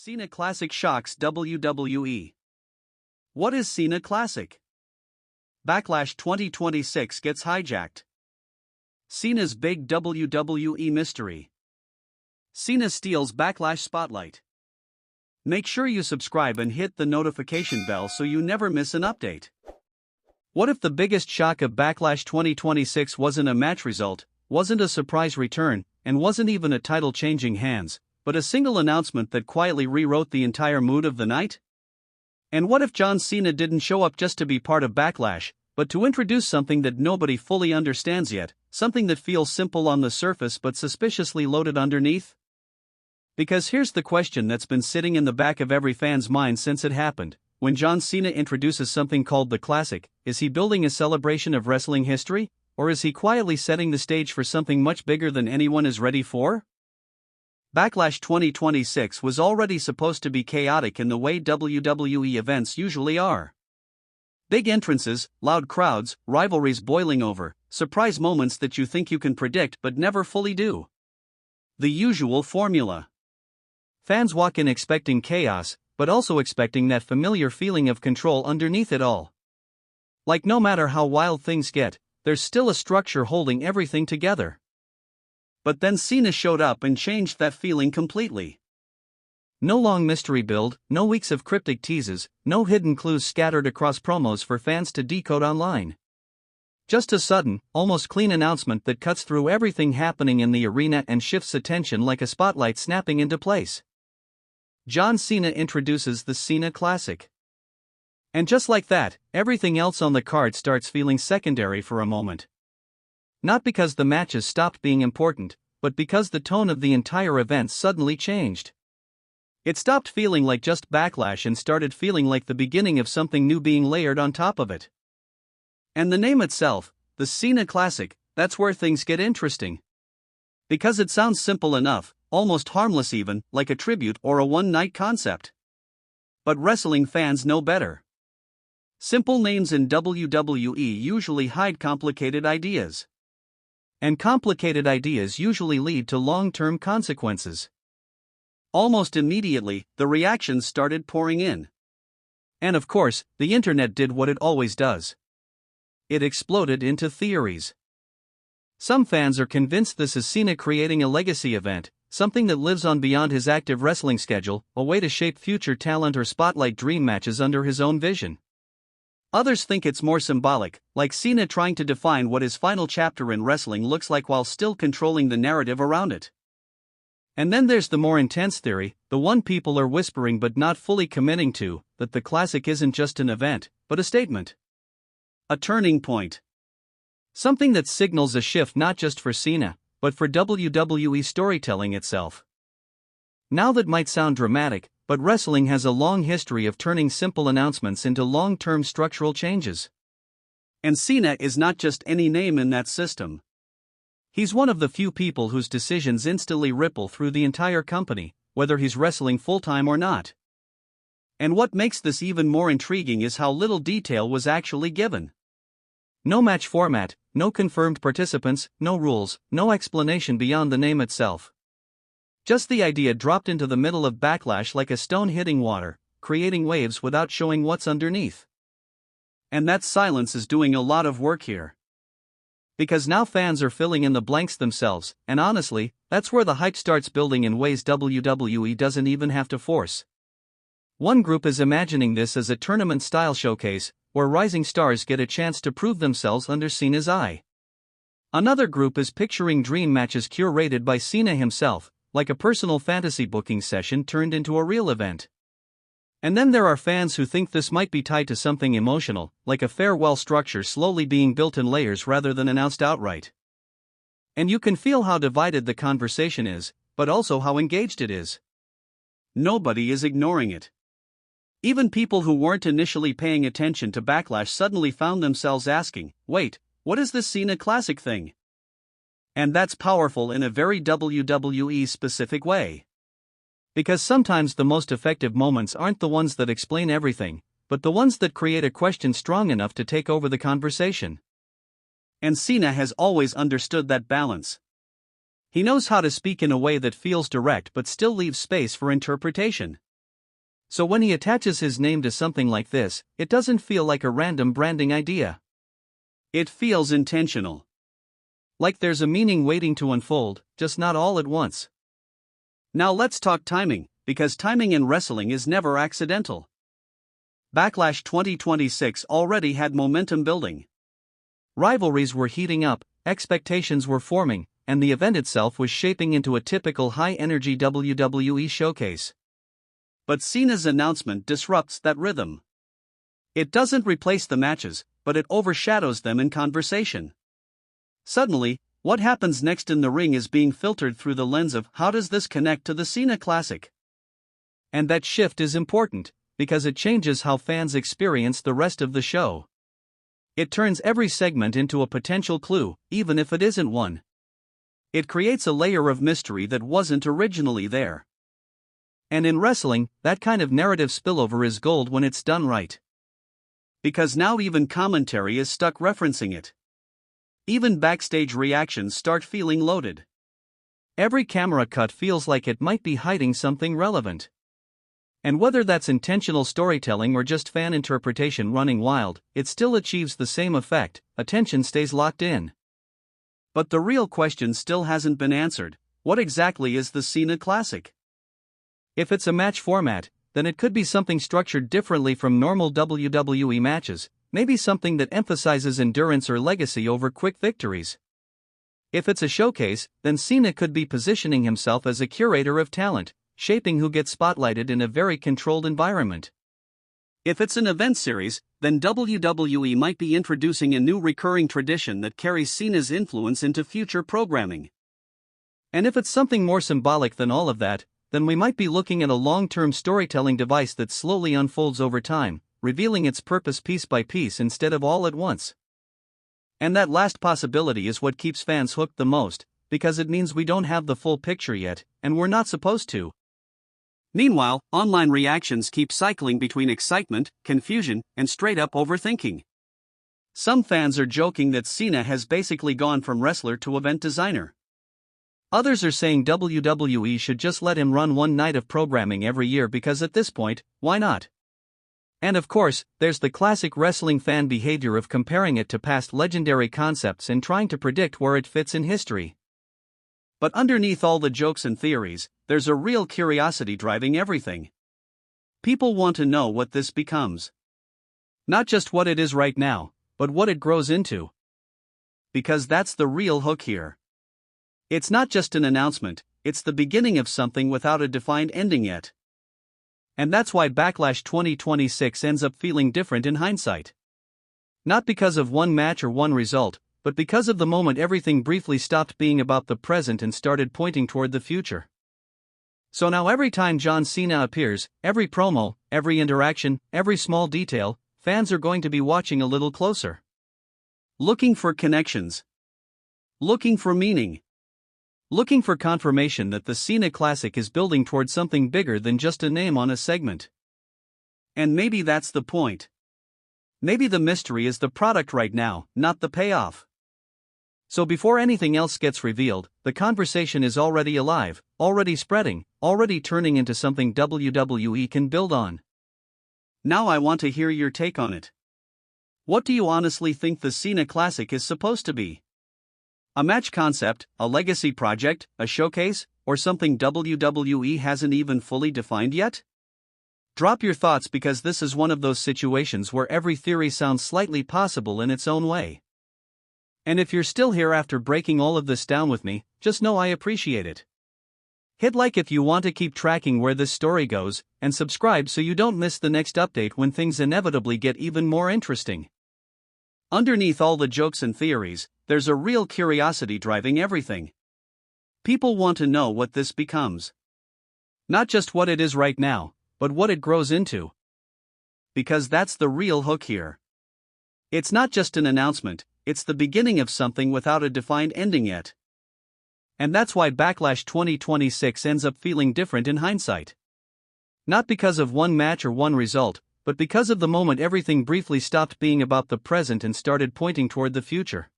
Cena Classic shocks WWE. What is Cena Classic? Backlash 2026 gets hijacked. Cena's big WWE mystery. Cena steals Backlash spotlight. Make sure you subscribe and hit the notification bell so you never miss an update. What if the biggest shock of Backlash 2026 wasn't a match result, wasn't a surprise return, and wasn't even a title changing hands, but a single announcement that quietly rewrote the entire mood of the night? And what if John Cena didn't show up just to be part of Backlash, but to introduce something that nobody fully understands yet, something that feels simple on the surface but suspiciously loaded underneath? Because here's the question that's been sitting in the back of every fan's mind since it happened. When John Cena introduces something called the Classic, is he building a celebration of wrestling history, or is he quietly setting the stage for something much bigger than anyone is ready for? Backlash 2026 was already supposed to be chaotic in the way WWE events usually are. Big entrances, loud crowds, rivalries boiling over, surprise moments that you think you can predict but never fully do. The usual formula. Fans walk in expecting chaos, but also expecting that familiar feeling of control underneath it all. Like no matter how wild things get, there's still a structure holding everything together. But then Cena showed up and changed that feeling completely. No long mystery build, no weeks of cryptic teases, no hidden clues scattered across promos for fans to decode online. Just a sudden, almost clean announcement that cuts through everything happening in the arena and shifts attention like a spotlight snapping into place. John Cena introduces the Cena Classic. And just like that, everything else on the card starts feeling secondary for a moment. Not because the matches stopped being important, but because the tone of the entire event suddenly changed. It stopped feeling like just Backlash and started feeling like the beginning of something new being layered on top of it. And the name itself, the Cena Classic, that's where things get interesting. Because it sounds simple enough, almost harmless even, like a tribute or a one-night concept. But wrestling fans know better. Simple names in WWE usually hide complicated ideas. And complicated ideas usually lead to long-term consequences. Almost immediately, the reactions started pouring in. And of course, the internet did what it always does. It exploded into theories. Some fans are convinced this is Cena creating a legacy event, something that lives on beyond his active wrestling schedule, a way to shape future talent or spotlight dream matches under his own vision. Others think it's more symbolic, like Cena trying to define what his final chapter in wrestling looks like while still controlling the narrative around it. And then there's the more intense theory, the one people are whispering but not fully committing to, that the Classic isn't just an event, but a statement. A turning point. Something that signals a shift not just for Cena, but for WWE storytelling itself. Now that might sound dramatic, but wrestling has a long history of turning simple announcements into long-term structural changes. And Cena is not just any name in that system. He's one of the few people whose decisions instantly ripple through the entire company, whether he's wrestling full-time or not. And what makes this even more intriguing is how little detail was actually given. No match format, no confirmed participants, no rules, no explanation beyond the name itself. Just the idea dropped into the middle of Backlash like a stone hitting water, creating waves without showing what's underneath. And that silence is doing a lot of work here. Because now fans are filling in the blanks themselves, and honestly, that's where the hype starts building in ways WWE doesn't even have to force. One group is imagining this as a tournament-style showcase, where rising stars get a chance to prove themselves under Cena's eye. Another group is picturing dream matches curated by Cena himself, like a personal fantasy booking session turned into a real event. And then there are fans who think this might be tied to something emotional, like a farewell structure slowly being built in layers rather than announced outright. And you can feel how divided the conversation is, but also how engaged it is. Nobody is ignoring it. Even people who weren't initially paying attention to Backlash suddenly found themselves asking, wait, what is this Cena Classic thing? And that's powerful in a very WWE-specific way. Because sometimes the most effective moments aren't the ones that explain everything, but the ones that create a question strong enough to take over the conversation. And Cena has always understood that balance. He knows how to speak in a way that feels direct but still leaves space for interpretation. So when he attaches his name to something like this, it doesn't feel like a random branding idea. It feels intentional. Like there's a meaning waiting to unfold, just not all at once. Now let's talk timing, because timing in wrestling is never accidental. Backlash 2026 already had momentum building. Rivalries were heating up, expectations were forming, and the event itself was shaping into a typical high-energy WWE showcase. But Cena's announcement disrupts that rhythm. It doesn't replace the matches, but it overshadows them in conversation. Suddenly, what happens next in the ring is being filtered through the lens of how does this connect to the Cena Classic? And that shift is important, because it changes how fans experience the rest of the show. It turns every segment into a potential clue, even if it isn't one. It creates a layer of mystery that wasn't originally there. And in wrestling, that kind of narrative spillover is gold when it's done right. Because now even commentary is stuck referencing it. Even backstage reactions start feeling loaded. Every camera cut feels like it might be hiding something relevant. And whether that's intentional storytelling or just fan interpretation running wild, it still achieves the same effect: attention stays locked in. But the real question still hasn't been answered: what exactly is the Cena Classic? If it's a match format, then it could be something structured differently from normal WWE matches, maybe something that emphasizes endurance or legacy over quick victories. If it's a showcase, then Cena could be positioning himself as a curator of talent, shaping who gets spotlighted in a very controlled environment. If it's an event series, then WWE might be introducing a new recurring tradition that carries Cena's influence into future programming. And if it's something more symbolic than all of that, then we might be looking at a long-term storytelling device that slowly unfolds over time, revealing its purpose piece by piece instead of all at once. And that last possibility is what keeps fans hooked the most, because it means we don't have the full picture yet, and we're not supposed to. Meanwhile, online reactions keep cycling between excitement, confusion, and straight-up overthinking. Some fans are joking that Cena has basically gone from wrestler to event designer. Others are saying WWE should just let him run one night of programming every year because at this point, why not? And of course, there's the classic wrestling fan behavior of comparing it to past legendary concepts and trying to predict where it fits in history. But underneath all the jokes and theories, there's a real curiosity driving everything. People want to know what this becomes. Not just what it is right now, but what it grows into. Because that's the real hook here. It's not just an announcement, it's the beginning of something without a defined ending yet. And that's why Backlash 2026 ends up feeling different in hindsight. Not because of one match or one result, but because of the moment everything briefly stopped being about the present and started pointing toward the future. So now every time John Cena appears, every promo, every interaction, every small detail, fans are going to be watching a little closer. Looking for connections. Looking for meaning. Looking for confirmation that the Cena Classic is building towards something bigger than just a name on a segment. And maybe that's the point. Maybe the mystery is the product right now, not the payoff. So before anything else gets revealed, the conversation is already alive, already spreading, already turning into something WWE can build on. Now I want to hear your take on it. What do you honestly think the Cena Classic is supposed to be? A match concept, a legacy project, a showcase, or something WWE hasn't even fully defined yet? Drop your thoughts, because this is one of those situations where every theory sounds slightly possible in its own way. And if you're still here after breaking all of this down with me, just know I appreciate it. Hit like if you want to keep tracking where this story goes, and subscribe so you don't miss the next update when things inevitably get even more interesting. Underneath all the jokes and theories, there's a real curiosity driving everything. People want to know what this becomes. Not just what it is right now, but what it grows into. Because that's the real hook here. It's not just an announcement, it's the beginning of something without a defined ending yet. And that's why Backlash 2026 ends up feeling different in hindsight. Not because of one match or one result, but because of the moment everything briefly stopped being about the present and started pointing toward the future.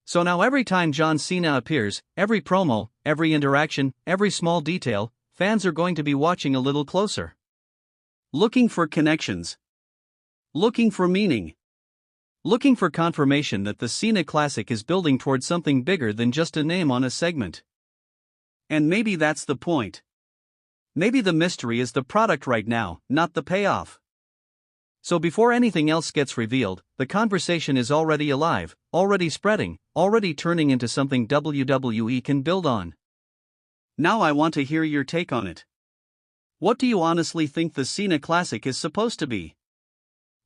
So now every time John Cena appears, every promo, every interaction, every small detail, fans are going to be watching a little closer. Looking for connections. Looking for meaning. Looking for confirmation that the Cena Classic is building towards something bigger than just a name on a segment. And maybe that's the point. Maybe the mystery is the product right now, not the payoff. So before anything else gets revealed, the conversation is already alive, already spreading, already turning into something WWE can build on. Now I want to hear your take on it. What do you honestly think the Cena Classic is supposed to be?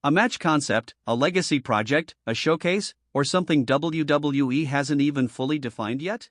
A match concept, a legacy project, a showcase, or something WWE hasn't even fully defined yet?